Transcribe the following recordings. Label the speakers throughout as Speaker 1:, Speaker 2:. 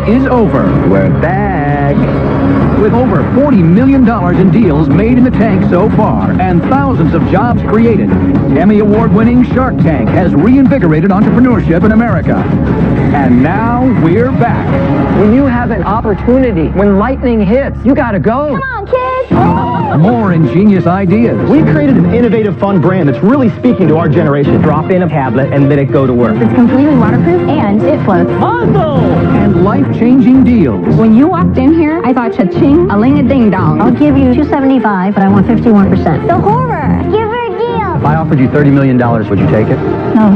Speaker 1: is over.
Speaker 2: We're back.
Speaker 1: With over $40 million in deals made in the tank so far and thousands of jobs created, Emmy Award-winning Shark Tank has reinvigorated entrepreneurship in America. And now we're back.
Speaker 2: When you have an opportunity, when lightning hits, you gotta go.
Speaker 3: Come on, kids!
Speaker 1: More ingenious ideas.
Speaker 4: We've created an innovative, fun brand that's really speaking to our generation.
Speaker 2: Drop in a tablet and let it go to work.
Speaker 3: It's completely waterproof and it floats.
Speaker 1: And life-changing deals.
Speaker 3: When you walked in here, I thought cha-ching, a-ling-a-ding-dong. I'll give you $275, but I want 51%. The horror! Give her a deal!
Speaker 2: If I offered you $30 million, would you take it?
Speaker 3: No.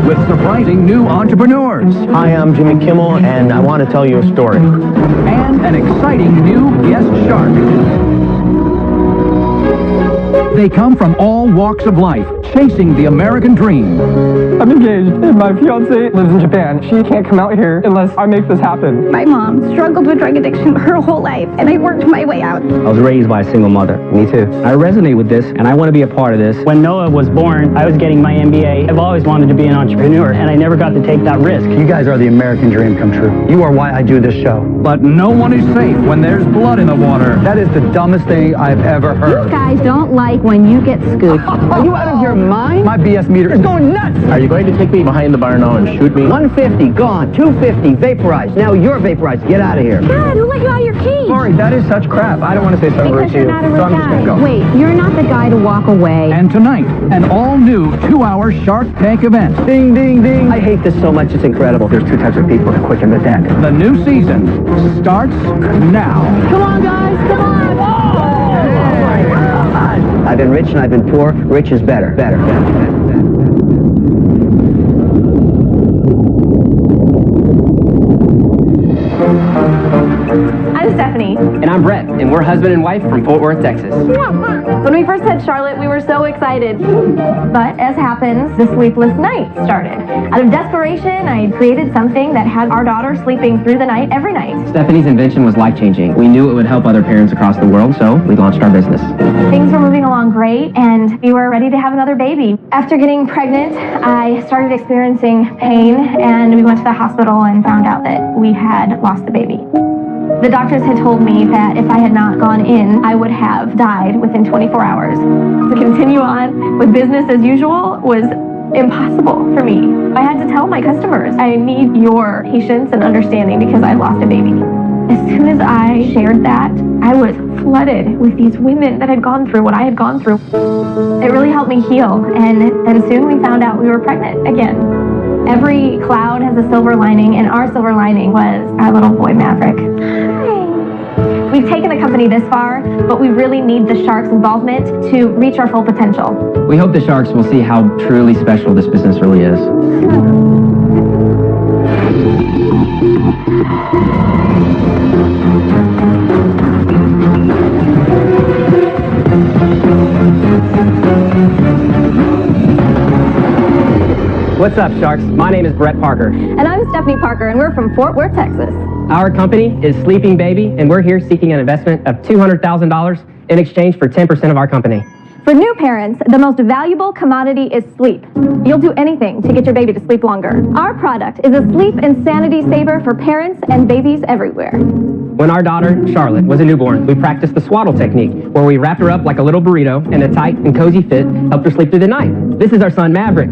Speaker 1: With surprising new entrepreneurs.
Speaker 4: Hi, I'm Jimmy Kimmel, and I want to tell you a story.
Speaker 1: And an exciting new guest shark. They come from all walks of life, chasing the American dream.
Speaker 5: I'm engaged, and my fiance lives in Japan. She can't come out here unless I make this happen.
Speaker 3: My mom struggled with drug addiction her whole life, and I worked my way out.
Speaker 2: I was raised by a single mother. Me too. I resonate with this, and I want to be a part of this.
Speaker 6: When Noah was born, I was getting my MBA. I've always wanted to be an entrepreneur, and I never got to take that risk.
Speaker 2: You guys are the American dream come true. You are why I do this show.
Speaker 1: But no one is safe when there's blood in the water.
Speaker 2: That is the dumbest thing I've ever heard.
Speaker 3: You guys don't like when you get scooped.
Speaker 2: Are you out of your mind? My BS meter is going nuts.
Speaker 4: Are you going to take me behind the bar now and shoot me?
Speaker 2: 150, gone. 250, vaporized. Now you're vaporized. Get out of here.
Speaker 3: Dad, who let you out of your cage?
Speaker 2: Sorry, that is such crap. I don't want to say something rude
Speaker 3: Because
Speaker 2: to you.
Speaker 3: you're not a
Speaker 2: So
Speaker 3: rude
Speaker 2: I'm just going to
Speaker 3: guy.
Speaker 2: go.
Speaker 3: Wait, you're not the guy to walk away.
Speaker 1: And tonight, an all-new 2-hour Shark Tank event.
Speaker 2: Ding, ding, ding. I hate this so much. It's incredible. There's two types of people to quicken the deck.
Speaker 1: The new season starts now.
Speaker 3: Come on, guys, come on!
Speaker 2: I've been rich and I've been poor. Rich is better. Better.
Speaker 7: I'm Stephanie.
Speaker 8: And I'm Brett, and we're husband and wife from Fort Worth, Texas.
Speaker 7: When we first had Charlotte, we were so excited. But as happens, the sleepless night started. Out of desperation, I created something that had our daughter sleeping through the night every night.
Speaker 8: Stephanie's invention was life-changing. We knew it would help other parents across the world, so we launched our business.
Speaker 7: Things were moving along great, and we were ready to have another baby. After getting pregnant, I started experiencing pain, and we went to the hospital and found out that we had lost the baby. The doctors had told me that if I had not gone in, I would have died within 24 hours. To continue on with business as usual was impossible for me. I had to tell my customers, I need your patience and understanding because I lost a baby. As soon as I shared that, I was flooded with these women that had gone through what I had gone through. It really helped me heal, and then soon we found out we were pregnant again. Every cloud has a silver lining, and our silver lining was our little boy Maverick. We've taken the company this far, but we really need the Sharks' involvement to reach our full potential.
Speaker 8: We hope the Sharks will see how truly special this business really is. What's up, Sharks? My name is Brett Parker.
Speaker 7: And I'm Stephanie Parker, and we're from Fort Worth, Texas.
Speaker 8: Our company is Sleeping Baby, and we're here seeking an investment of $200,000 in exchange for 10% of our company.
Speaker 7: For new parents, the most valuable commodity is sleep. You'll do anything to get your baby to sleep longer. Our product is a sleep insanity saver for parents and babies everywhere.
Speaker 8: When our daughter, Charlotte, was a newborn, we practiced the swaddle technique, where we wrapped her up like a little burrito, and a tight and cozy fit helped her sleep through the night. This is our son, Maverick.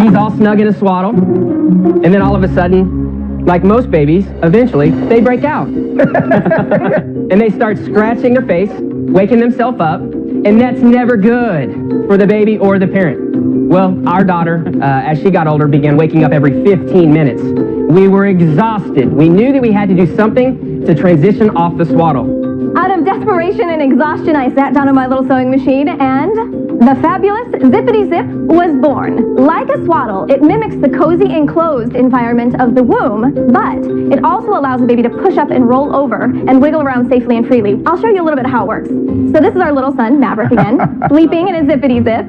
Speaker 8: He's all snug in a swaddle, and then all of a sudden, like most babies, eventually, they break out. And they start scratching their face, waking themselves up, and that's never good for the baby or the parent. Well, our daughter, as she got older, began waking up every 15 minutes. We were exhausted. We knew that we had to do something to transition off the swaddle.
Speaker 7: Out of desperation and exhaustion, I sat down on my little sewing machine, and the fabulous Zippity Zip was born. Like a swaddle, it mimics the cozy enclosed environment of the womb, but it also allows the baby to push up and roll over and wiggle around safely and freely. I'll show you a little bit how it works. So this is our little son, Maverick again, sleeping in a Zippity Zip,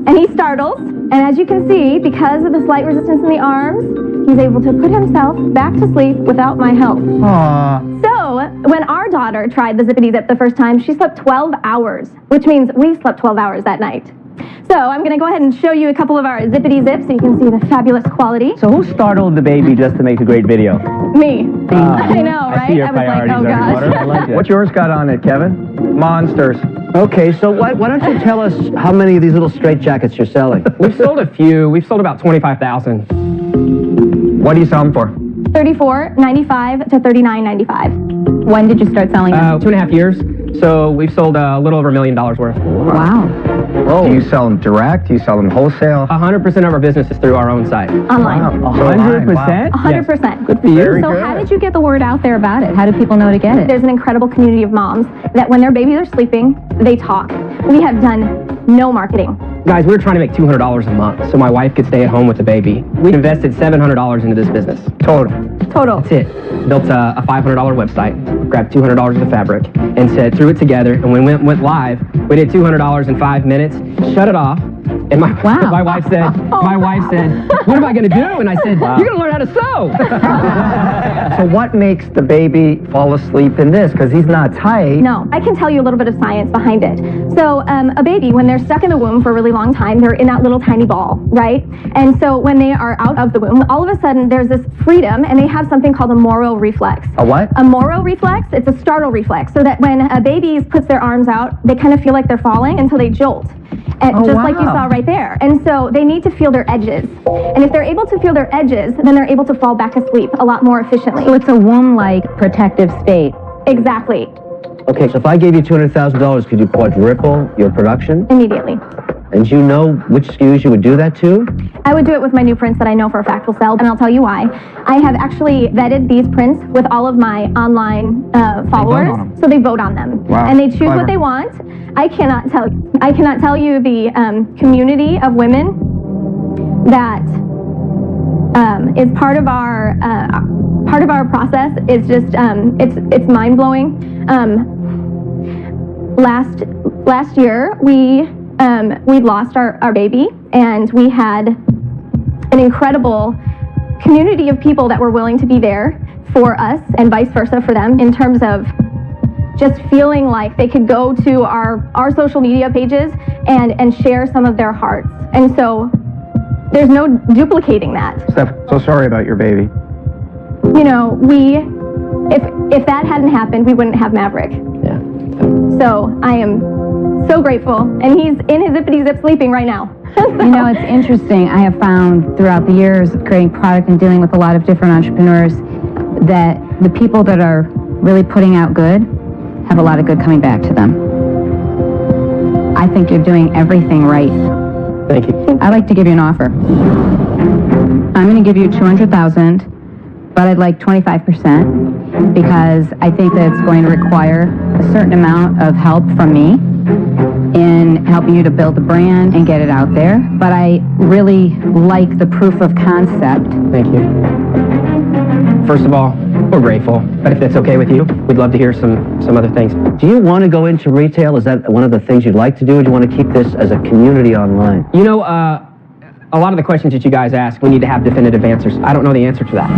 Speaker 7: and he startles. And as you can see, because of the slight resistance in the arms, he's able to put himself back to sleep without my help.
Speaker 2: Aww.
Speaker 7: So, when our daughter tried the Zippity Zip the first time, she slept 12 hours, which means we slept 12 hours that night. So I'm going to go ahead and show you a couple of our zippity zips so you can see the fabulous quality.
Speaker 2: So who startled the baby just to make a great video?
Speaker 7: Me. I know, right?
Speaker 2: I see your
Speaker 7: was like,
Speaker 2: priorities
Speaker 7: oh
Speaker 2: are in order. I
Speaker 7: gosh.
Speaker 2: like it.
Speaker 5: What's yours got on it, Kevin? Monsters.
Speaker 2: Okay, so why don't you tell us how many of these little straitjackets you're selling?
Speaker 8: We've sold a few. We've sold about 25,000.
Speaker 5: What do you sell them for?
Speaker 7: $34.95 to $39.95.
Speaker 3: When did you start selling them?
Speaker 8: 2.5 years. So we've sold a little over $1 million worth.
Speaker 3: Wow.
Speaker 5: Do you sell them direct? Do you sell them wholesale?
Speaker 8: 100% of our business is through our own site.
Speaker 7: Online.
Speaker 2: 100%?
Speaker 7: 100%.
Speaker 2: Good for you.
Speaker 5: Very
Speaker 3: So
Speaker 5: good.
Speaker 3: how did you get the word out there about it? How do people know to get it?
Speaker 7: There's an incredible community of moms that when their babies are sleeping, they talk. We have done no marketing.
Speaker 8: Guys, we were trying to make $200 a month so my wife could stay at home with the baby. We invested $700 into this business.
Speaker 7: Total.
Speaker 8: That's it. Built a $500 website, grabbed $200 of the fabric, and said, threw it together, and when we went live, we did $200 in 5 minutes, shut it off, and my wife said, what am I going to do? And I said, you're going to learn how to sew.
Speaker 5: So what makes the baby fall asleep in this? Because he's not tight.
Speaker 7: No, I can tell you a little bit of science behind it. So a baby, when they're stuck in the womb for a really long time, they're in that little tiny ball, right? And so when they are out of the womb, all of a sudden there's this freedom, and they have something called a Moro reflex.
Speaker 5: A what?
Speaker 7: A Moro reflex, it's a startle reflex, so that when a baby puts their arms out, they kind of feel like they're falling until they jolt. And just like you saw right there. And so they need to feel their edges. And if they're able to feel their edges, then they're able to fall back asleep a lot more efficiently.
Speaker 3: So it's a womb-like protective state.
Speaker 7: Exactly.
Speaker 2: Okay, so if I gave you $200,000, could you quadruple your production?
Speaker 7: Immediately.
Speaker 2: And do you know which SKUs you would do that to?
Speaker 7: I would do it with my new prints that I know for a fact will sell, and I'll tell you why. I have actually vetted these prints with all of my online followers, so they vote on them.
Speaker 5: Wow.
Speaker 7: And they choose what they want. I cannot tell you the community of women that is part of our process. Is just it's mind blowing. Last year we lost our baby, and we had an incredible community of people that were willing to be there for us and vice versa for them, in terms of just feeling like they could go to our social media pages and share some of their hearts. And so there's no duplicating that.
Speaker 5: Steph, so sorry about your baby.
Speaker 7: You know, if that hadn't happened, we wouldn't have Maverick.
Speaker 2: Yeah.
Speaker 7: So I am so grateful, and he's in his zippity zip sleeping right now.
Speaker 3: You know, it's interesting. I have found throughout the years of creating product and dealing with a lot of different entrepreneurs that the people that are really putting out good have a lot of good coming back to them. I think you're doing everything right.
Speaker 8: Thank you.
Speaker 3: I'd like to give you an offer. I'm going to give you $200,000, but I'd like 25% because I think that it's going to require a certain amount of help from me in helping you to build a brand and get it out there. But I really like the proof of concept.
Speaker 8: Thank you. First of all, we're grateful, but if that's okay with you, we'd love to hear some other things.
Speaker 2: Do you want to go into retail? Is that one of the things you'd like to do, or do you want to keep this as a community online?
Speaker 8: You know, a lot of the questions that you guys ask, we need to have definitive answers. I don't know the answer to that.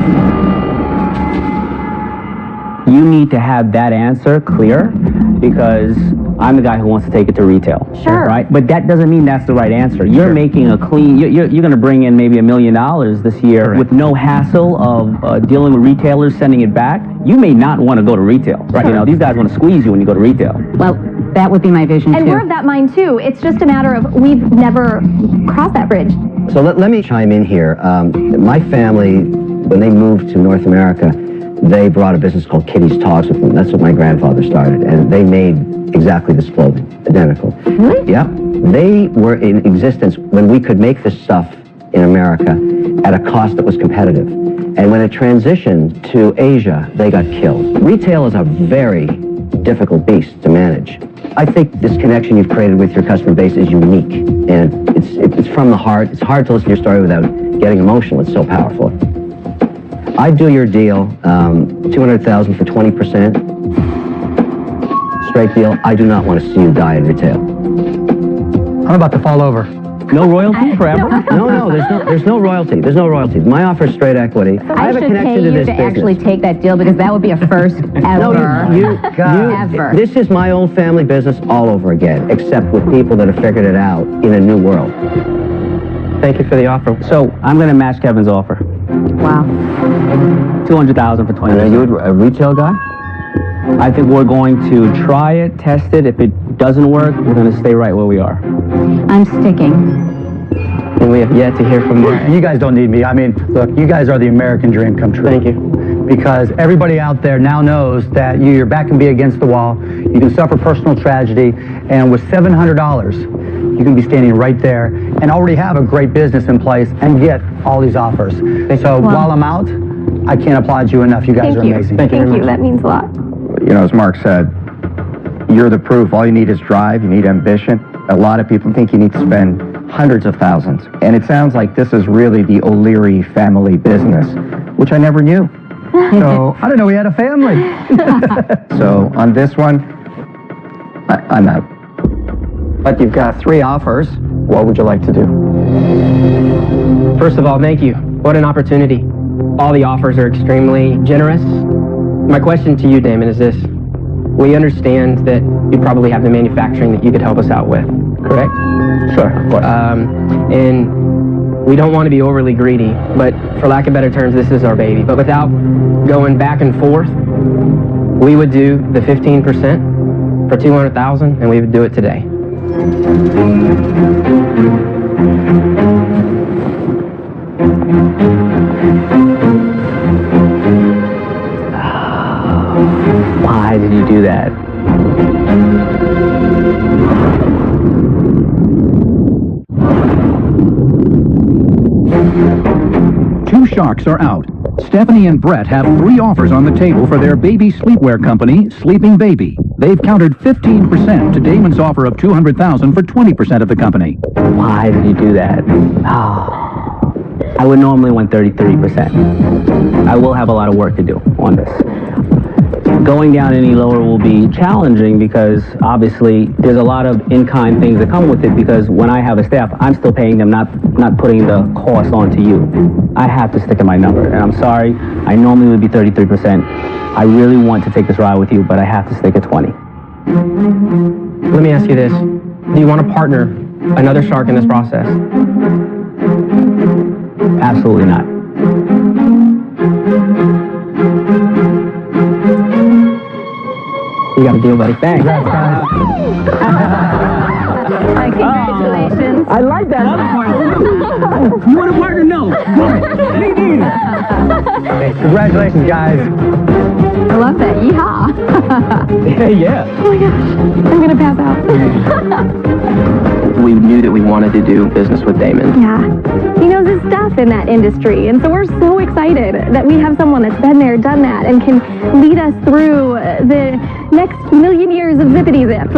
Speaker 9: You need to have that answer clear, because I'm the guy who wants to take it to retail.
Speaker 7: Sure.
Speaker 9: Right? But that doesn't mean that's the right answer. You're making a clean, you're going to bring in maybe $1 million this year. Correct. With no hassle of dealing with retailers sending it back. You may not want to go to retail. Right? You know, these guys want to squeeze you when you go to retail.
Speaker 3: Well, that would be my vision
Speaker 7: And
Speaker 3: too.
Speaker 7: we're of that mind too. It's just a matter of we've never crossed that bridge.
Speaker 2: So let me chime in here. My family, when they moved to North America, they brought a business called Kitty's Talks with them. That's what my grandfather started, and they made exactly this clothing, identical.
Speaker 7: Really?
Speaker 2: Yeah. They were in existence when we could make this stuff in America at a cost that was competitive. And when it transitioned to Asia, they got killed. Retail is a very difficult beast to manage. I think this connection you've created with your customer base is unique, and it's from the heart. It's hard to listen to your story without getting emotional. It's so powerful. I'd do your deal, $200,000 for 20%. Straight deal. I do not want to see you die in retail.
Speaker 5: I'm about to fall over.
Speaker 9: No royalty forever?
Speaker 2: No, there's no royalty. There's no royalty. My offer is straight equity. I have a
Speaker 3: should
Speaker 2: connection
Speaker 3: pay
Speaker 2: to
Speaker 3: you
Speaker 2: this
Speaker 3: to
Speaker 2: business.
Speaker 3: actually take that deal because that would be a first ever. Ever.
Speaker 2: This is my old family business all over again, except with people that have figured it out in a new world.
Speaker 8: Thank you for the offer.
Speaker 9: So, I'm going to match Kevin's offer.
Speaker 3: Wow.
Speaker 9: $200,000 for 20.
Speaker 2: Are you a retail guy?
Speaker 9: I think we're going to try it, test it. If it doesn't work, we're going to stay right where we are.
Speaker 3: I'm sticking.
Speaker 8: And we have yet to hear from Mark.
Speaker 4: You guys don't need me. I mean, look, you guys are the American dream come true.
Speaker 8: Thank you.
Speaker 4: Because everybody out there now knows that your back can be against the wall, you can suffer personal tragedy, and with $700, you can be standing right there and already have a great business in place and get all these offers. So while I'm out, I can't applaud you enough. You guys are amazing.
Speaker 7: Thank you. That means a lot.
Speaker 10: You know, as Mark said, you're the proof. All you need is drive. You need ambition. A lot of people think you need to spend hundreds of thousands. And it sounds like this is really the O'Leary family business, which I never knew. So
Speaker 4: I didn't know we had a family.
Speaker 10: So on this one, I'm out. But you've got 3 offers. What would you like to do?
Speaker 8: First of all, thank you. What an opportunity. All the offers are extremely generous. My question to you, Damon, is this. We understand that you probably have the manufacturing that you could help us out with, correct?
Speaker 10: Sure, of course.
Speaker 8: And we don't want to be overly greedy, but for lack of better terms, this is our baby. But without going back and forth, we would do the 15% for $200,000, and we would do it today.
Speaker 9: Why did you do that?
Speaker 1: Two sharks are out. Stephanie and Brett have 3 offers on the table for their baby sleepwear company, Sleeping Baby. They've countered 15% to Damon's offer of $200,000 for 20% of the company.
Speaker 9: Why did you do that? I would normally want 33%. I will have a lot of work to do on this. Going down any lower will be challenging because obviously there's a lot of in-kind things that come with it because when I have a staff, I'm still paying them, not putting the cost onto you. I have to stick to my number, and I'm sorry, I normally would be 33%. I really want to take this ride with you, but I have to stick at 20.
Speaker 8: Let me ask you this. Do you want to partner another shark in this process?
Speaker 9: Absolutely not.
Speaker 8: You got a deal, buddy. Thanks.
Speaker 3: Congratulations.
Speaker 9: I like that other part. You want a partner? No.
Speaker 4: Congratulations, guys.
Speaker 3: I love that. Yeehaw.
Speaker 9: Yeah.
Speaker 7: Oh my gosh. I'm going to pass out.
Speaker 8: We knew that we wanted to do business with Damon.
Speaker 7: Yeah. He knows his stuff in that industry, and so we're so excited that we have someone that's been there, done that, and can lead us through the next million years of zippity zip.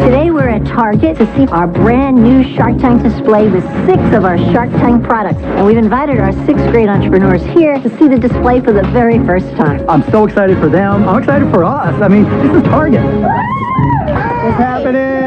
Speaker 11: Today we're at Target to see our brand new Shark Tank display with 6 of our Shark Tank products. And we've invited our 6th grade entrepreneurs here to see the display for the very first time.
Speaker 4: I'm so excited for them. I'm excited for us. I mean, this is Target. What's happening?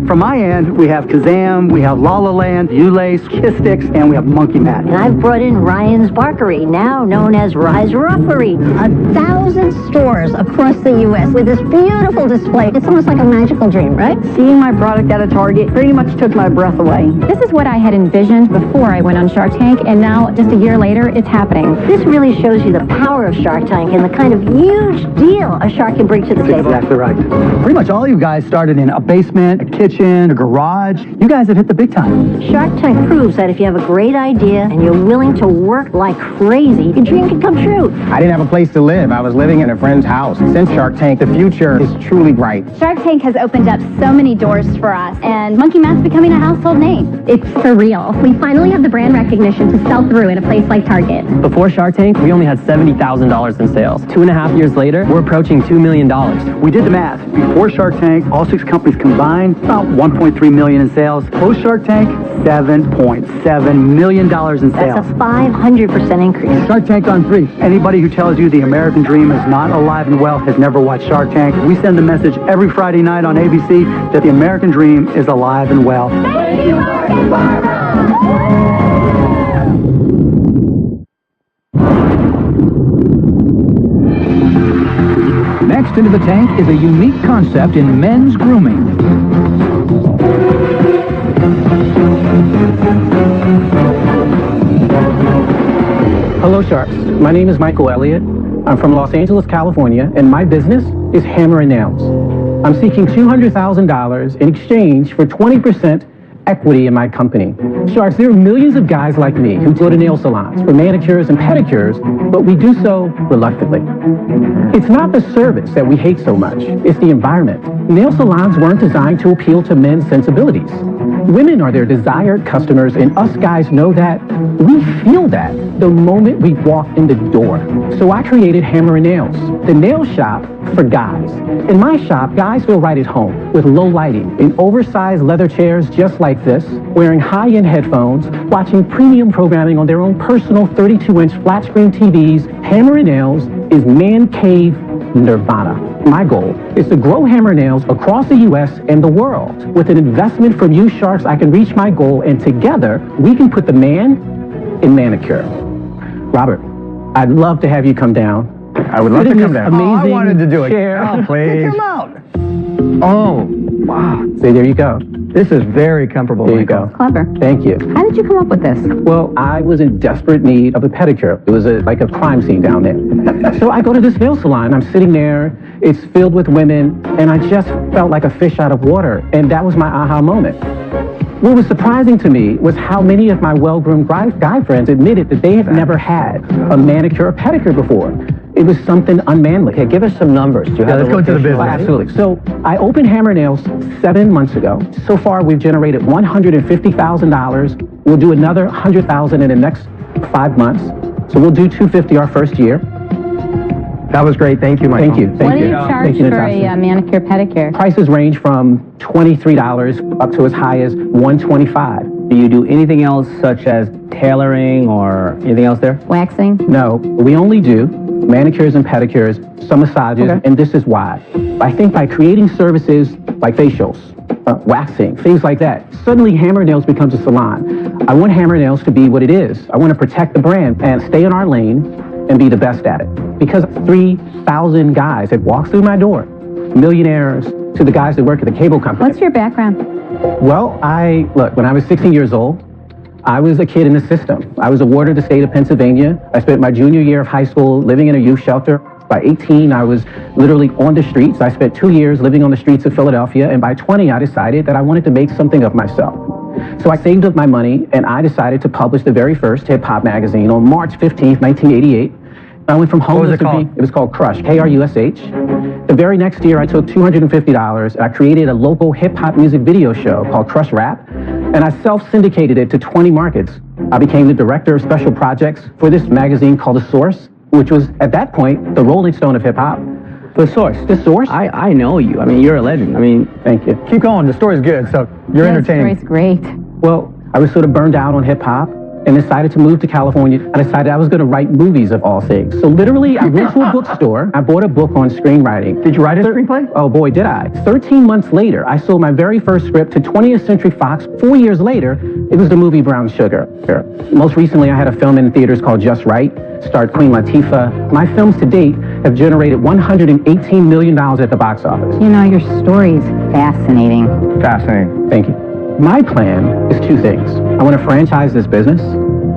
Speaker 4: From my end, we have Kazam, we have La La Land, U-Lace, Kiss Sticks, and we have Monkey Mat.
Speaker 11: And I've brought in Ryan's Barkery, now known as Rise Ruffery. 1,000 stores across the U.S. with this beautiful display. It's almost like a magical dream, right?
Speaker 3: Seeing my product at a Target pretty much took my breath away. This is what I had envisioned before I went on Shark Tank, and now, just a year later, it's happening.
Speaker 11: This really shows you the power of Shark Tank and the kind of huge deal a shark can bring to the table.
Speaker 4: Exactly right. Pretty much all you guys started in a basement, a kitchen, a garage. You guys have hit the big time.
Speaker 11: Shark Tank proves that if you have a great idea and you're willing to work like crazy, your dream can come true.
Speaker 10: I didn't have a place to live. I was living in a friend's house. Since Shark Tank, the future is truly bright.
Speaker 3: Shark Tank has opened up so many doors for us, and Monkey Mat's becoming a household name. It's for real. We finally have the brand recognition to sell through in a place like Target.
Speaker 8: Before Shark Tank, we only had $70,000 in sales. 2.5 years later, we're approaching $2 million.
Speaker 4: We did the math. Before Shark Tank, all 6 companies combined, about about 1.3 million in sales. Post Shark Tank, $7.7 million in sales.
Speaker 11: That's a 500% increase.
Speaker 4: Shark Tank on 3. Anybody who tells you the American dream is not alive and well has never watched Shark Tank. We send a message every Friday night on ABC that the American dream is alive and well.
Speaker 11: Thank you, Morgan Barbara!
Speaker 1: Next into the tank is a unique concept in men's grooming.
Speaker 12: Hello, Sharks. My name is Michael Elliott. I'm from Los Angeles, California, and my business is Hammer and Nails. I'm seeking $200,000 in exchange for 20% equity in my company. Sharks, there are millions of guys like me who go to nail salons for manicures and pedicures, but we do so reluctantly. It's not the service that we hate so much, it's the environment. Nail salons weren't designed to appeal to men's sensibilities. Women are their desired customers, and us guys know that. We feel that the moment we walk in the door. So I created Hammer and Nails, the nail shop for guys. In my shop, guys feel right at home with low lighting, in oversized leather chairs just like this, wearing high-end headphones, watching premium programming on their own personal 32-inch flat-screen TVs. Hammer and Nails is man cave nirvana. My goal is to grow Hammer Nails across the U.S. and the world. With an investment from you Sharks, I can reach my goal, and together, we can put the man in manicure. Robert, I'd love to have you come down.
Speaker 10: I would love to come down.
Speaker 12: Amazing
Speaker 10: I wanted to do it.
Speaker 12: Chair.
Speaker 10: Oh, please.
Speaker 4: Come out.
Speaker 10: Oh, wow.
Speaker 12: See, there you go.
Speaker 10: This is very comfortable.
Speaker 12: There you go.
Speaker 3: Clever.
Speaker 12: Thank you.
Speaker 3: How did you come up with this?
Speaker 12: Well, I was in desperate need of a pedicure. It was like a crime scene down there. So I go to this nail salon. I'm sitting there. It's filled with women, and I just felt like a fish out of water. And that was my aha moment. What was surprising to me was how many of my well-groomed guy friends admitted that they had never had a manicure or pedicure before. It was something unmanly.
Speaker 2: Okay, give us some numbers. Do you have
Speaker 4: let's go to the business.
Speaker 12: Oh, absolutely. So I opened Hammer Nails 7 months ago. So far, we've generated $150,000. We'll do another $100,000 in the next 5 months. So we'll do $250 our first year.
Speaker 10: That was great. Thank you, Michael.
Speaker 12: Thank you.
Speaker 3: What
Speaker 12: Thank
Speaker 3: do you
Speaker 12: you.
Speaker 3: charge
Speaker 12: Thank you,
Speaker 3: for
Speaker 12: Natasha.
Speaker 3: a manicure pedicure?
Speaker 12: Prices range from $23 up to as high as $125.
Speaker 9: Do you do anything else such as tailoring or anything else there?
Speaker 3: Waxing?
Speaker 12: No, we only do manicures and pedicures, some massages, and this is why. I think by creating services like facials, waxing, things like that, suddenly Hammer Nails becomes a salon. I want Hammer Nails to be what it is. I want to protect the brand and stay in our lane and be the best at it. Because 3,000 guys have walked through my door, millionaires to the guys that work at the cable company.
Speaker 3: What's your background?
Speaker 12: Well, look, when I was 16 years old, I was a kid in the system. I was a ward of the state of Pennsylvania. I spent my junior year of high school living in a youth shelter. By 18, I was literally on the streets. I spent 2 years living on the streets of Philadelphia, and by 20, I decided that I wanted to make something of myself. So I saved up my money, and I decided to publish the very first hip-hop magazine on March 15th, 1988. I went from homeless to being, it was called Crush, K-R-U-S-H. The very next year, I took $250, and I created a local hip-hop music video show called Crush Rap, and I self-syndicated it to 20 markets. I became the director of special projects for this magazine called The Source, which was, at that point, the Rolling Stone of hip-hop.
Speaker 9: The Source.
Speaker 12: The Source?
Speaker 9: I know you. I mean, you're a legend. I mean,
Speaker 12: thank you.
Speaker 4: Keep going. The story's good, so you're entertaining.
Speaker 3: The story's great.
Speaker 12: Well, I was sort of burned out on hip-hop and decided to move to California. I decided I was going to write movies of all things. So literally, I went to a bookstore. I bought a book on screenwriting.
Speaker 10: Did you write a screenplay?
Speaker 12: Oh boy, did I. 13 months later, I sold my very first script to 20th Century Fox. 4 years later, it was the movie Brown Sugar. Most recently, I had a film in theaters called Just Right, starred Queen Latifah. My films to date have generated $118 million at the box office.
Speaker 3: You know, your story's fascinating.
Speaker 12: Fascinating. Thank you. My plan is 2 things. I want to franchise this business.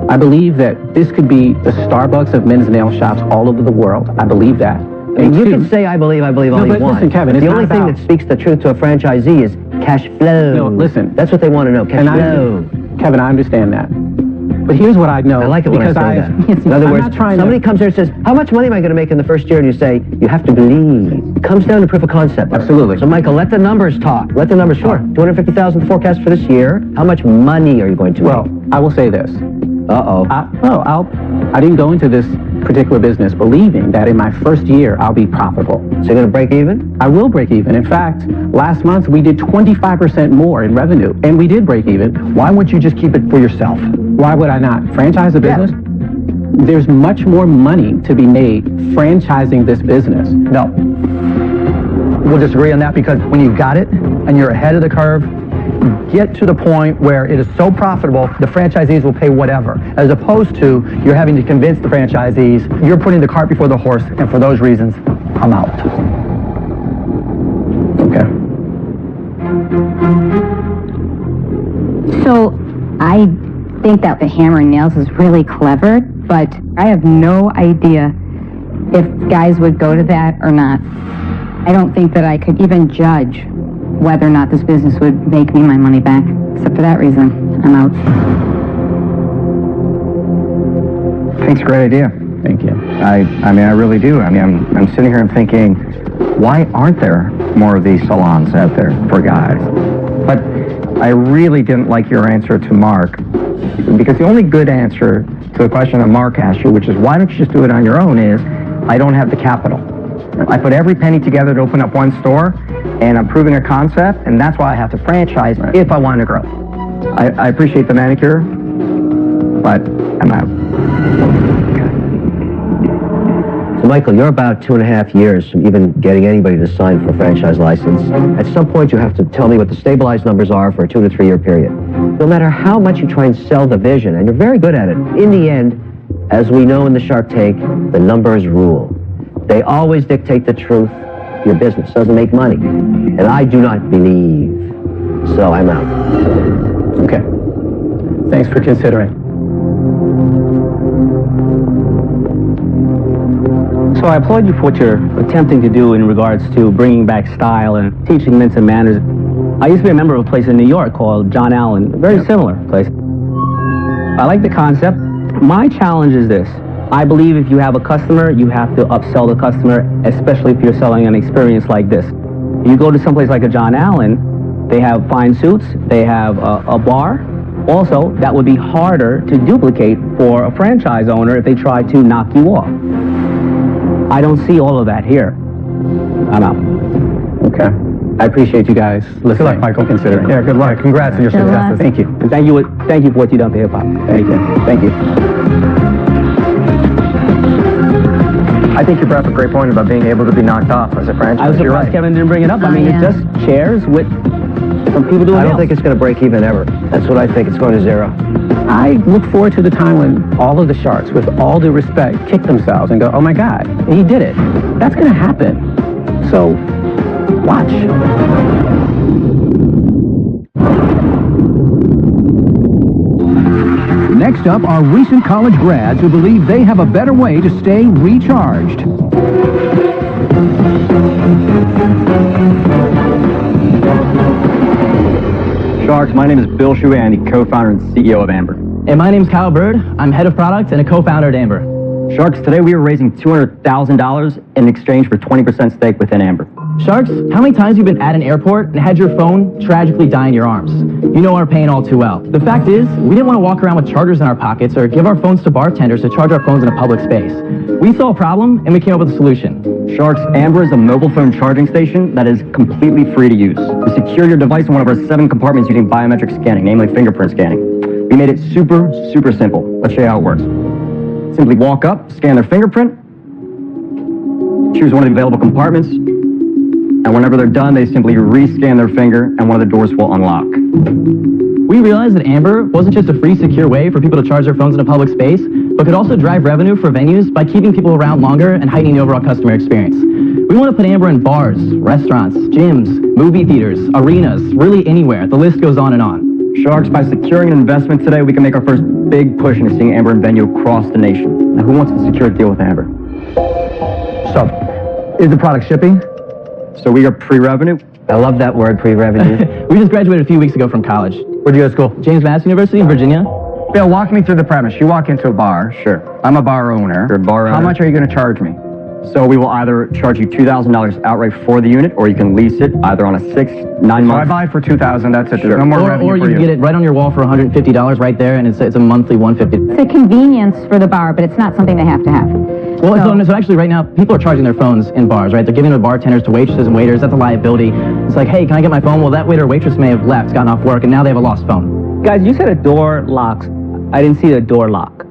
Speaker 12: I believe that this could be the Starbucks of men's nail shops all over the world. I believe that.
Speaker 2: And you can say I believe all you want.
Speaker 12: Listen, Kevin, it's
Speaker 2: the
Speaker 12: not
Speaker 2: only thing
Speaker 12: about-
Speaker 2: that speaks the truth to a franchisee is cash flow.
Speaker 12: No, listen.
Speaker 2: That's what they want to know, cash flow.
Speaker 12: Kevin, I understand that. But here's what I know.
Speaker 2: I like it when I
Speaker 12: because
Speaker 2: say that. In other
Speaker 12: I'm
Speaker 2: words,
Speaker 12: not trying
Speaker 2: somebody
Speaker 12: to,
Speaker 2: comes there and says, how much money am I going to make in the first year? And you say, you have to believe. It comes down to proof of concept.
Speaker 12: Absolutely.
Speaker 2: So, Michael, let the numbers talk. Let the numbers talk. 250,000 forecast for this year. How much money are you going to make?
Speaker 12: Well, I will say this.
Speaker 2: Uh-oh.
Speaker 12: I didn't go into this particular business believing that in my first year I'll be profitable.
Speaker 2: So you're going to break even?
Speaker 12: I will break even. In fact, last month we did 25% more in revenue, and we did break even.
Speaker 4: Why wouldn't you just keep it for yourself?
Speaker 12: Why would I not? Franchise a business?
Speaker 4: Yeah.
Speaker 12: There's much more money to be made franchising this business.
Speaker 4: No. We'll disagree on that, because when you got it and you're ahead of the curve, get to the point where it is so profitable, the franchisees will pay whatever, as opposed to you're having to convince the franchisees. You're putting the cart before the horse, and for those reasons, I'm out.
Speaker 12: Okay.
Speaker 3: So I think that the hammer and nails is really clever, but I have no idea if guys would go to that or not. I don't think that I could even judge whether or not this business would make me my money back. Except for that reason, I'm out.
Speaker 10: I think it's a great idea.
Speaker 12: Thank you.
Speaker 10: I mean, I really do. I mean, I'm sitting here and thinking, why aren't there more of these salons out there for guys? But I really didn't like your answer to Mark, because the only good answer to the question that Mark asked you, which is why don't you just do it on your own, is I don't have the capital. I put every penny together to open up one store, and I'm proving a concept, and that's why I have to franchise if I want to grow. I appreciate the manicure, but I'm out.
Speaker 2: So Michael, you're about 2.5 years from even getting anybody to sign for a franchise license. At some point, you have to tell me what the stabilized numbers are for a 2 to 3 year period. No matter how much you try and sell the vision, and you're very good at it, in the end, as we know in the Shark Tank, the numbers rule. They always dictate the truth. Your business doesn't make money. And I do not believe. So I'm out.
Speaker 12: Okay. Thanks for considering.
Speaker 9: So I applaud you for what you're attempting to do in regards to bringing back style and teaching men some manners. I used to be a member of a place in New York called John Allen, a very similar place. I like the concept. My challenge is this. I believe if you have a customer, you have to upsell the customer, especially if you're selling an experience like this. You go to someplace like a John Allen, they have fine suits, they have a bar. Also, that would be harder to duplicate for a franchise owner if they try to knock you off. I don't see all of that here. I'm out.
Speaker 12: Okay. I appreciate you guys listening.
Speaker 4: Good luck, Michael.
Speaker 12: Considering.
Speaker 4: Yeah, good luck. Congrats on your successes.
Speaker 12: Thank you.
Speaker 9: And thank you for what you've done for hip-hop.
Speaker 12: Thank you. Thank you.
Speaker 10: I think you brought up a great point about being able to be knocked off as a franchise.
Speaker 9: I was surprised
Speaker 10: right.
Speaker 9: Kevin didn't bring it up. I mean, it's just chairs with some people doing
Speaker 2: I don't
Speaker 9: nails.
Speaker 2: think it's going to break even ever. That's what I think. It's going to zero.
Speaker 12: I look forward to the time when all of the Sharks, with all due respect, kick themselves and go, oh my God, he did it. That's going to happen. So, watch.
Speaker 1: Next up are recent college grads who believe they have a better way to stay recharged.
Speaker 13: Sharks, my name is Bill Shuandy, co-founder and CEO of Amber.
Speaker 14: And my name's Kyle Bird. I'm head of product and a co-founder at Amber.
Speaker 13: Sharks, today we are raising $200,000 in exchange for 20% stake within Amber.
Speaker 14: Sharks, how many times have you been at an airport and had your phone tragically die in your arms? You know our pain all too well. The fact is, we didn't want to walk around with chargers in our pockets or give our phones to bartenders to charge our phones in a public space. We saw a problem and we came up with a solution.
Speaker 13: Sharks, Amber is a mobile phone charging station that is completely free to use. We secure your device in one of our 7 compartments using biometric scanning, namely fingerprint scanning. We made it super, super simple. Let's show you how it works. Simply walk up, scan their fingerprint, choose one of the available compartments, and whenever they're done, they simply rescan their finger and one of the doors will unlock.
Speaker 14: We realized that Amber wasn't just a free, secure way for people to charge their phones in a public space, but could also drive revenue for venues by keeping people around longer and heightening the overall customer experience. We want to put Amber in bars, restaurants, gyms, movie theaters, arenas, really anywhere. The list goes on and on.
Speaker 13: Sharks, by securing an investment today, we can make our first big push into seeing Amber in venue across the nation. Now, who wants to secure a deal with Amber?
Speaker 4: So, is the product shipping?
Speaker 13: So we are pre-revenue.
Speaker 2: I love that word, pre-revenue.
Speaker 14: We just graduated a few weeks ago from college.
Speaker 4: Where'd you go to school?
Speaker 14: James Madison University in Virginia.
Speaker 10: Bill, walk me through the premise. You walk into a bar.
Speaker 13: Sure.
Speaker 10: I'm a bar owner.
Speaker 13: You're a bar owner.
Speaker 10: How much are you going to charge me?
Speaker 13: So we will either charge you $2,000 outright for the unit, or you can lease it either on a 6-9 month.
Speaker 10: So I buy for $2,000. That's it. There's no more revenue
Speaker 14: Or you
Speaker 10: for
Speaker 14: can get it right on your wall for $150 right there, and it's a monthly $150.
Speaker 3: It's a convenience for the bar, but it's not something they have to have.
Speaker 14: Well, so actually right now, people are charging their phones in bars, right? They're giving the bartenders to waitresses and waiters. That's a liability. It's like, hey, can I get my phone? Well, that waiter or waitress may have left, gotten off work, and now they have a lost phone.
Speaker 9: Guys, you said a door locks. I didn't see the door lock.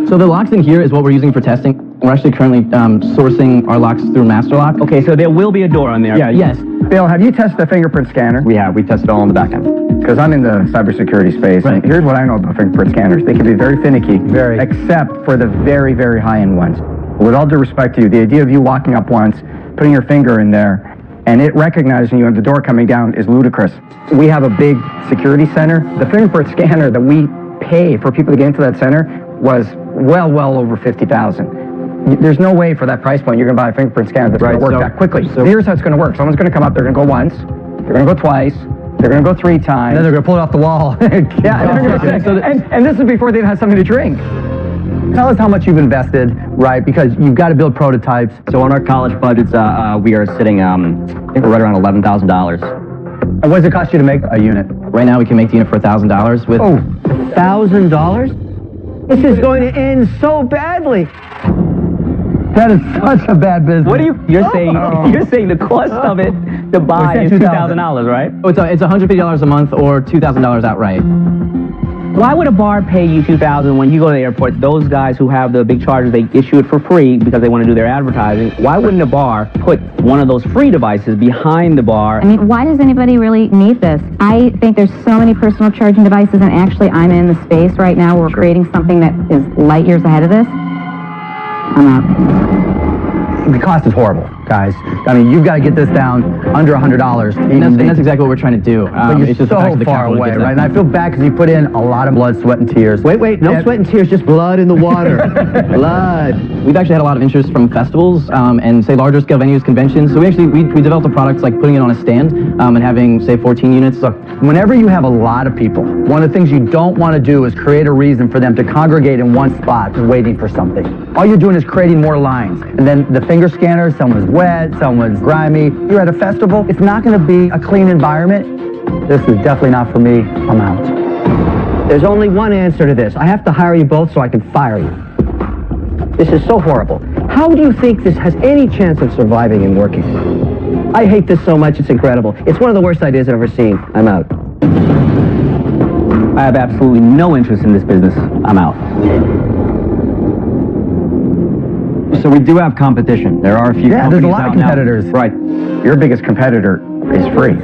Speaker 14: So the locks in here is what we're using for testing. We're actually currently sourcing our locks through Master Lock.
Speaker 9: Okay, so there will be a door on there.
Speaker 10: Yeah.
Speaker 14: Yes.
Speaker 10: Bill, have you tested the fingerprint scanner?
Speaker 13: We have. We tested all on the back end.
Speaker 10: Because I'm in the cybersecurity space.
Speaker 14: Right.
Speaker 10: And here's what I know about fingerprint scanners. They can be very finicky, except for the very, very high-end ones. With all due respect to you, the idea of you walking up once, putting your finger in there, and it recognizing you and the door coming down is ludicrous. We have a big security center. The fingerprint scanner that we pay for people to get into that center was well over $50,000. There's no way for that price point you're going to buy a fingerprint scanner that's going to work that quickly. So here's how it's going to work. Someone's going to come up, they're going to go once, they're going to go twice, they're going to go 3 times.
Speaker 4: And then they're going to pull it off the wall.
Speaker 10: and this is before they've had something to drink.
Speaker 4: Tell us how much you've invested, right? Because you've got to build prototypes.
Speaker 13: So on our college budgets, we are sitting, I think we're right around $11,000.
Speaker 4: And what does it cost you to make a unit?
Speaker 14: Right now, we can make the unit for $1,000 with...
Speaker 2: Oh, $1,000? This is going to end so badly.
Speaker 4: That is such a bad business.
Speaker 9: What are you're saying the cost of it to buy is $2,000, right?
Speaker 14: Oh, it's $150 a month or $2,000 outright.
Speaker 9: Why would a bar pay you $2,000 when you go to the airport? Those guys who have the big charges, they issue it for free because they want to do their advertising. Why wouldn't a bar put one of those free devices behind the bar?
Speaker 3: I mean, why does anybody really need this? I think there's so many personal charging devices, and actually I'm in the space right now where we're creating something that is light years ahead of this. I'm out.
Speaker 4: The cost is horrible, guys. I mean, you've got to get this down under $100.
Speaker 14: And that's exactly what we're trying to do.
Speaker 4: But you're
Speaker 14: it's just
Speaker 4: so
Speaker 14: the
Speaker 4: far away, right? And I feel bad because you put in a lot of blood, sweat, and tears.
Speaker 2: Wait, no sweat and tears, just blood in the water. Blood.
Speaker 14: We've actually had a lot of interest from festivals and, say, larger scale venues, conventions. So we developed a product like putting it on a stand and having, say, 14 units.
Speaker 4: Look, whenever you have a lot of people, one of the things you don't want to do is create a reason for them to congregate in one spot waiting for something. All you're doing is creating more lines. And then the finger scanner, someone's wet, someone's grimy. You're at a festival, it's not going to be a clean environment. This is definitely not for me. I'm out.
Speaker 2: There's only one answer to this. I have to hire you both so I can fire you. This is so horrible. How do you think this has any chance of surviving and working? I hate this so much, it's incredible. It's one of the worst ideas I've ever seen. I'm out.
Speaker 9: I have absolutely no interest in this business. I'm out.
Speaker 13: So we do have competition. There are a few companies
Speaker 4: there's a lot of competitors.
Speaker 10: Right. Your biggest competitor is free.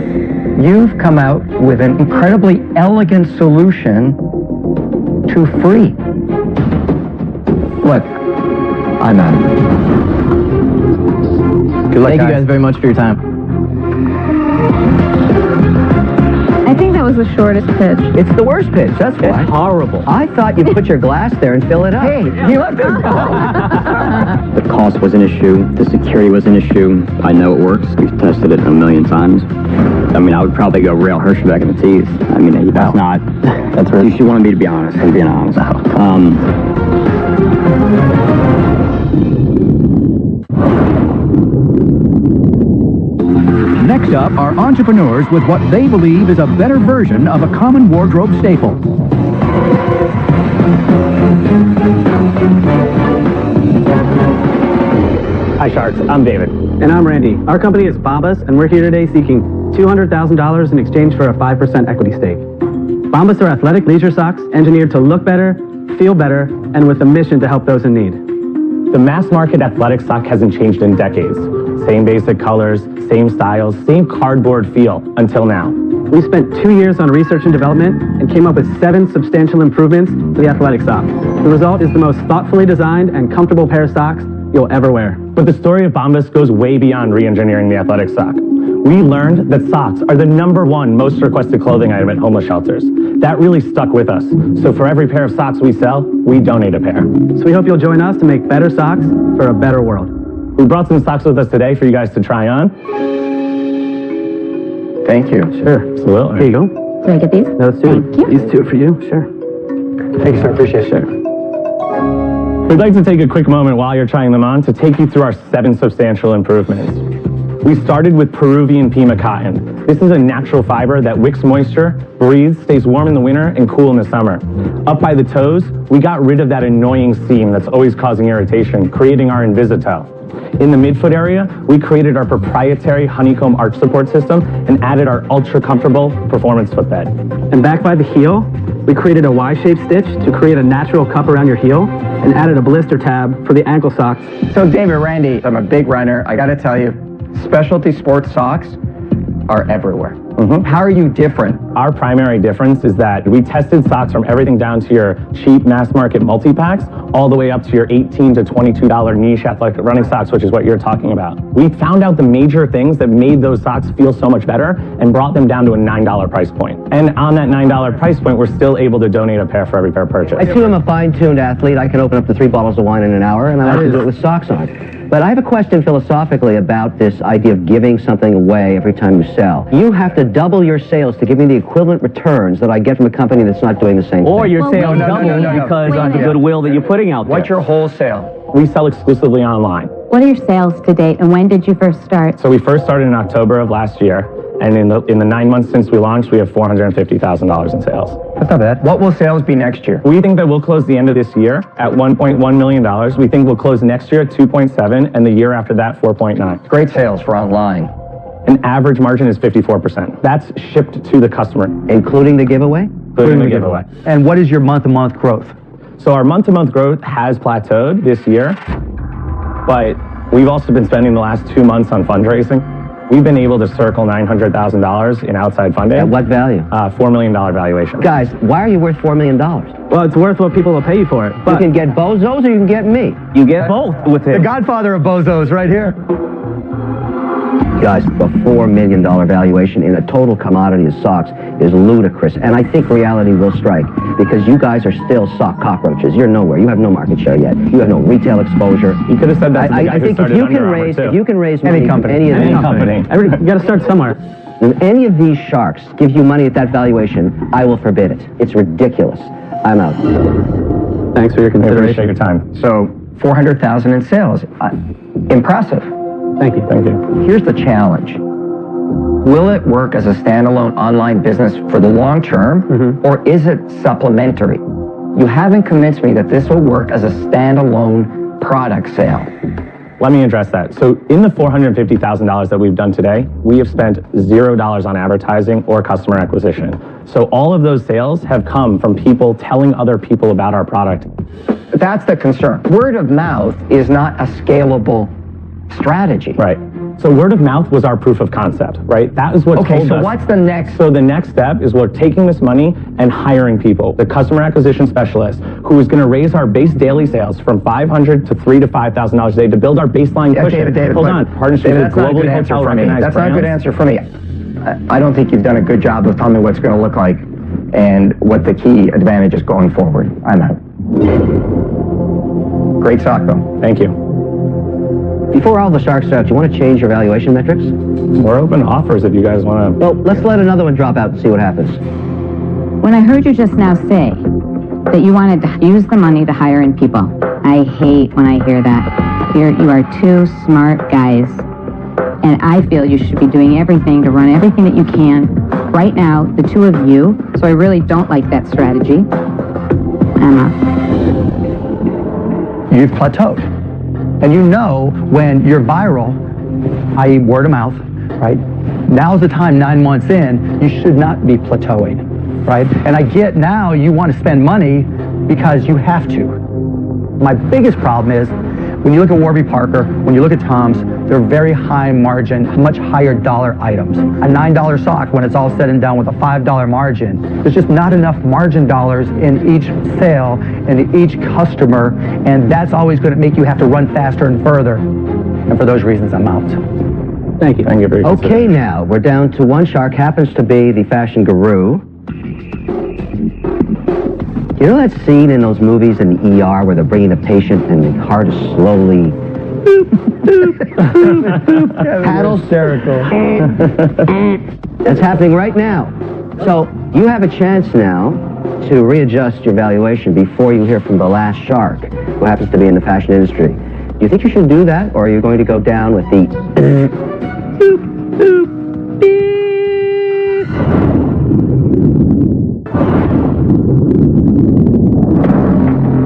Speaker 10: You've come out with an incredibly elegant solution to free. Look, I'm out.
Speaker 4: Good luck,
Speaker 14: Thank you guys very much for your time.
Speaker 3: I think that was the shortest pitch.
Speaker 2: It's the worst pitch, that's why.
Speaker 9: It's horrible.
Speaker 2: I thought you'd put your glass there and fill it up.
Speaker 10: Hey, you left it.
Speaker 13: The cost was an issue. The security was an issue. I know it works. We've tested it a million times. I mean, I would probably go rail Hirschbeck in the teeth. I mean, that's not... That's right. You wanted me to be honest. I'm being honest.
Speaker 1: Next up are entrepreneurs with what they believe is a better version of a common wardrobe staple.
Speaker 15: Hi Sharks, I'm David. And I'm Randy. Our company is Bombas, and we're here today seeking $200,000 in exchange for a 5% equity stake. Bombas are athletic leisure socks engineered to look better, feel better, and with a mission to help those in need. The mass market athletic sock hasn't changed in decades. Same basic colors, same styles, same cardboard feel until now. We spent 2 years on research and development and came up with 7 substantial improvements to the athletic sock. The result is the most thoughtfully designed and comfortable pair of socks you'll ever wear. But the story of Bombas goes way beyond re-engineering the athletic sock. We learned that socks are the #1 most requested clothing item at homeless shelters. That really stuck with us. So for every pair of socks we sell, we donate a pair. So we hope you'll join us to make better socks for a better world. We brought some socks with us today for you guys to try on.
Speaker 10: Thank you.
Speaker 15: Sure, absolutely. Here you go.
Speaker 3: Can I get these?
Speaker 15: Those two.
Speaker 3: Thank you.
Speaker 15: These two for you, sure. Thank you, sir. Appreciate it. Sure.
Speaker 16: We'd like to take a quick moment while you're trying them on to take you through our 7 substantial improvements. We started with Peruvian Pima cotton. This is a natural fiber that wicks moisture, breathes, stays warm in the winter, and cool in the summer. Up by the toes, we got rid of that annoying seam that's always causing irritation, creating our Invisitoe. In the midfoot area, we created our proprietary honeycomb arch support system and added our ultra-comfortable performance footbed.
Speaker 15: And back by the heel, we created a Y-shaped stitch to create a natural cup around your heel and added a blister tab for the ankle socks.
Speaker 10: So David, Randy, I'm a big runner. I gotta tell you, specialty sports socks are everywhere. How are you different?
Speaker 16: Our primary difference is that we tested socks from everything down to your cheap mass market multi-packs all the way up to your $18 to $22 niche athletic running socks, which is what you're talking about. We found out the major things that made those socks feel so much better and brought them down to a $9 price point. And on that $9 price point, we're still able to donate a pair for every pair purchased.
Speaker 2: I too am a fine-tuned athlete. I can open up to 3 bottles of wine in an hour, and I like to do it with socks on. But I have a question philosophically about this idea of giving something away every time you sell. You have to double your sales to give me the equivalent returns that I get from a company that's not doing the same thing.
Speaker 9: Or your sales double because of the goodwill that you're putting out there.
Speaker 10: What's your wholesale?
Speaker 16: We sell exclusively online.
Speaker 3: What are your sales to date, and when did you first start?
Speaker 16: So we first started in October of last year, and in the 9 months since we launched, we have $450,000 in sales.
Speaker 10: That's not bad. What will sales be next year?
Speaker 16: We think that we'll close the end of this year at $1.1 million. We think we'll close next year at 2.7, and the year after that, 4.9.
Speaker 10: Great sales for online.
Speaker 16: An average margin is 54%. That's shipped to the customer.
Speaker 2: Including the giveaway?
Speaker 16: Including the giveaway.
Speaker 4: And what is your month-to-month growth?
Speaker 16: So our month-to-month growth has plateaued this year, but we've also been spending the last 2 months on fundraising. We've been able to circle $900,000 in outside funding.
Speaker 2: At what value?
Speaker 16: $4 million valuation.
Speaker 2: Guys, why are you worth $4 million?
Speaker 15: Well, it's worth what people will pay you for it.
Speaker 2: But you can get bozos or you can get me.
Speaker 9: You get both with it.
Speaker 4: The godfather of bozos right here.
Speaker 2: Guys, the $4 million valuation in a total commodity of socks is ludicrous. And I think reality will strike because you guys are still sock cockroaches. You're nowhere. You have no market share yet. You have no retail exposure.
Speaker 16: You could have said that to the guy
Speaker 2: I
Speaker 16: who
Speaker 2: think if
Speaker 16: started
Speaker 2: you
Speaker 16: Under
Speaker 2: can
Speaker 16: Armour,
Speaker 2: raise,
Speaker 16: too.
Speaker 2: if you can raise money
Speaker 4: Any company.
Speaker 2: from any of
Speaker 16: Any
Speaker 2: these
Speaker 16: company.
Speaker 15: You got to start somewhere.
Speaker 2: if any of these sharks give you money at that valuation, I will forbid it. It's ridiculous. I'm out.
Speaker 15: Thanks for your
Speaker 16: I appreciate
Speaker 15: consideration.
Speaker 16: your time.
Speaker 10: So 400,000 in sales. Impressive.
Speaker 15: Thank you.
Speaker 16: Thank you.
Speaker 10: Here's the challenge. Will it work as a standalone online business for the long term, or is it supplementary? You haven't convinced me that this will work as a standalone product sale.
Speaker 16: Let me address that. So in the $450,000 that we've done today, we have spent $0 on advertising or customer acquisition. So all of those sales have come from people telling other people about our product.
Speaker 10: That's the concern. Word of mouth is not a scalable strategy.
Speaker 16: Right. So word of mouth was our proof of concept, right? That is what
Speaker 10: Okay,
Speaker 16: told
Speaker 10: so
Speaker 16: us.
Speaker 10: what's the next?
Speaker 16: So the next step is we're taking this money and hiring people, the customer acquisition specialist, who is going to raise our base daily sales from $500 to $3,000 to $5,000 a day to build our baseline cushion.
Speaker 10: David,
Speaker 16: hold on. Partnership with globally hotel recognized
Speaker 10: That's not a
Speaker 16: brands.
Speaker 10: good answer for me. I don't think you've done a good job of telling me what's going to look like and what the key advantage is going forward. I'm out. Great sock, though.
Speaker 16: Thank you.
Speaker 2: Before all the sharks out, do you want to change your valuation metrics?
Speaker 16: We're open to offers if you guys want to.
Speaker 2: Well, let's let another one drop out and see what happens.
Speaker 3: When I heard you just now say that you wanted to use the money to hire in people, I hate when I hear that. You are two smart guys, and I feel you should be doing everything to run everything that you can right now, the two of you, so I really don't like that strategy. Emma.
Speaker 4: You've plateaued. And you know when you're viral, i.e. word of mouth, right? Now's the time, 9 months in, you should not be plateauing, right? And I get now you want to spend money because you have to. My biggest problem is when you look at Warby Parker, when you look at Tom's, they're very high margin, much higher dollar items. A $9 sock, when it's all said and done with a $5 margin, there's just not enough margin dollars in each sale and each customer, and that's always going to make you have to run faster and further. And for those reasons, I'm out.
Speaker 15: Thank you.
Speaker 16: Thank you for your
Speaker 2: Okay, now we're down to one shark, happens to be the fashion guru. You know that scene in those movies in the ER where they're bringing the patient and the heart is slowly paddle hysterical. That's happening right now. So you have a chance now to readjust your valuation before you hear from the last shark, who happens to be in the fashion industry. Do you think you should do that, or are you going to go down with the boop, boop, beep?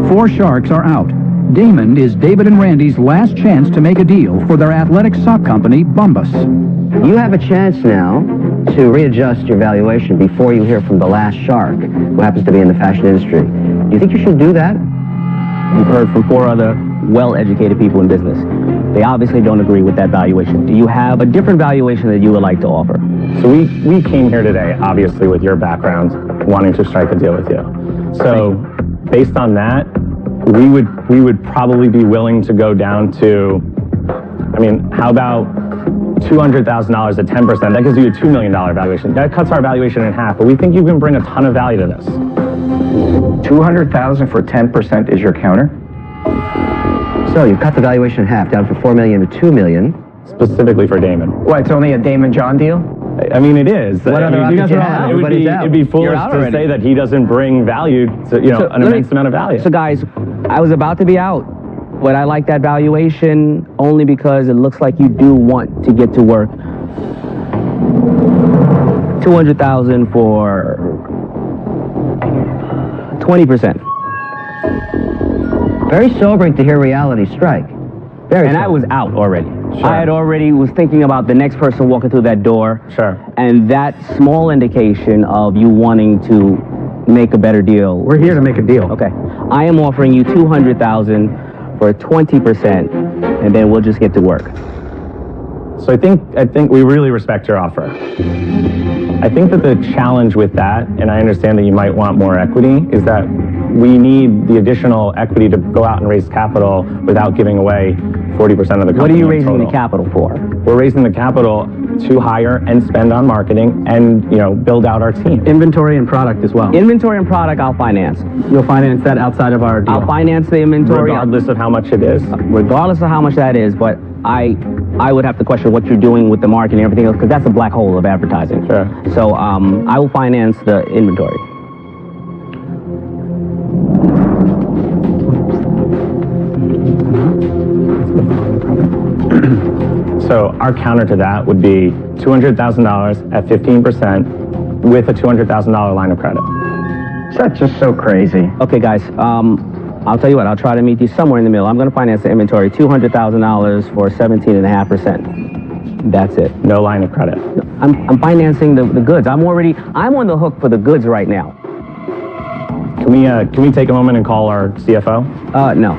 Speaker 1: 4 sharks are out. Damon is David and Randy's last chance to make a deal for their athletic sock company, Bombas.
Speaker 2: You have a chance now to readjust your valuation before you hear from the last shark, who happens to be in the fashion industry. Do you think you should do that?
Speaker 9: You've heard from 4 other well-educated people in business. They obviously don't agree with that valuation. Do you have a different valuation that you would like to offer?
Speaker 16: So we came here today, obviously, with your background, wanting to strike a deal with you. So based on that, we would probably be willing to go down to, I mean, how about $200,000 at 10%? That gives you a $2 million valuation. That cuts our valuation in half, but we think you can bring a ton of value to this.
Speaker 10: $200,000 for 10% is your counter?
Speaker 2: So you cut the valuation in half, down from $4 million to $2 million.
Speaker 16: Specifically for Damon.
Speaker 10: What, it's only a Damon John deal?
Speaker 16: I mean, it is.
Speaker 2: What other options do you have?
Speaker 16: It'd be foolish to say that he doesn't bring value to, an immense amount of value.
Speaker 9: So guys, I was about to be out, but I like that valuation only because it looks like you do want to get to work. $200,000 for 20%.
Speaker 2: Very sobering to hear reality strike. Very
Speaker 9: and
Speaker 2: sobering.
Speaker 9: I was out already.
Speaker 16: Sure.
Speaker 9: I had already was thinking about the next person walking through that door.
Speaker 16: Sure.
Speaker 9: And that small indication of you wanting to make a better deal.
Speaker 12: We're here to make a deal.
Speaker 9: Okay. I am offering you $200,000 for 20%, and then we'll just get to work.
Speaker 16: So I think we really respect your offer. I think that the challenge with that, and I understand that you might want more equity, is that we need the additional equity to go out and raise capital without giving away 40% of the company.
Speaker 9: What are you raising the capital for?
Speaker 16: We're raising the capital to hire and spend on marketing and, build out our team.
Speaker 15: Inventory and product as well.
Speaker 9: Inventory and product, I'll finance.
Speaker 15: You'll finance that outside of our deal.
Speaker 9: I'll finance the inventory.
Speaker 16: Regardless of how much it is?
Speaker 9: Regardless of how much that is, but I would have to question what you're doing with the marketing and everything else, because that's a black hole of advertising.
Speaker 16: Sure.
Speaker 9: So I will finance the inventory.
Speaker 16: So our counter to that would be $200,000 at 15% with a $200,000 line of credit.
Speaker 10: That's just so crazy.
Speaker 9: Okay, guys. I'll tell you what. I'll try to meet you somewhere in the middle. I'm going to finance the inventory, $200,000 for 17.5%. That's it.
Speaker 16: No line of credit.
Speaker 9: I'm financing the goods. I'm on the hook for the goods right now.
Speaker 16: Can we take a moment and call our CFO?
Speaker 9: No.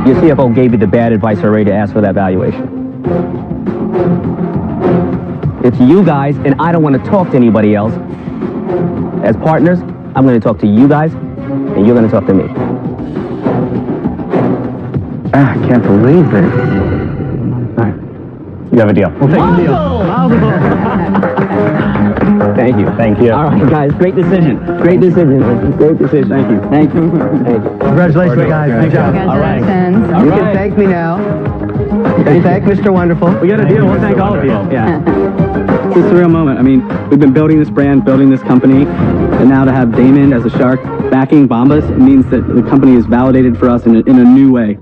Speaker 9: Your CFO gave you the bad advice already to ask for that valuation. It's you guys, and I don't want to talk to anybody else. As partners, I'm going to talk to you guys, and you're going to talk to me.
Speaker 10: I can't believe it.
Speaker 16: All right. You have a deal.
Speaker 9: We'll take the deal. Thank you.
Speaker 16: Thank you.
Speaker 9: All right, guys. Great decision. Great decision. Great decision. Thank you. Thank you. Thank you.
Speaker 4: Congratulations, guys. Good job.
Speaker 3: Congratulations.
Speaker 2: You can thank me now. You can thank Mr. Wonderful.
Speaker 15: We got a deal. We'll thank all of you. Yeah. It's a surreal moment. I mean, we've been building this brand, building this company, and now to have Damon as a shark backing Bombas, it means that the company is validated for us in a new way.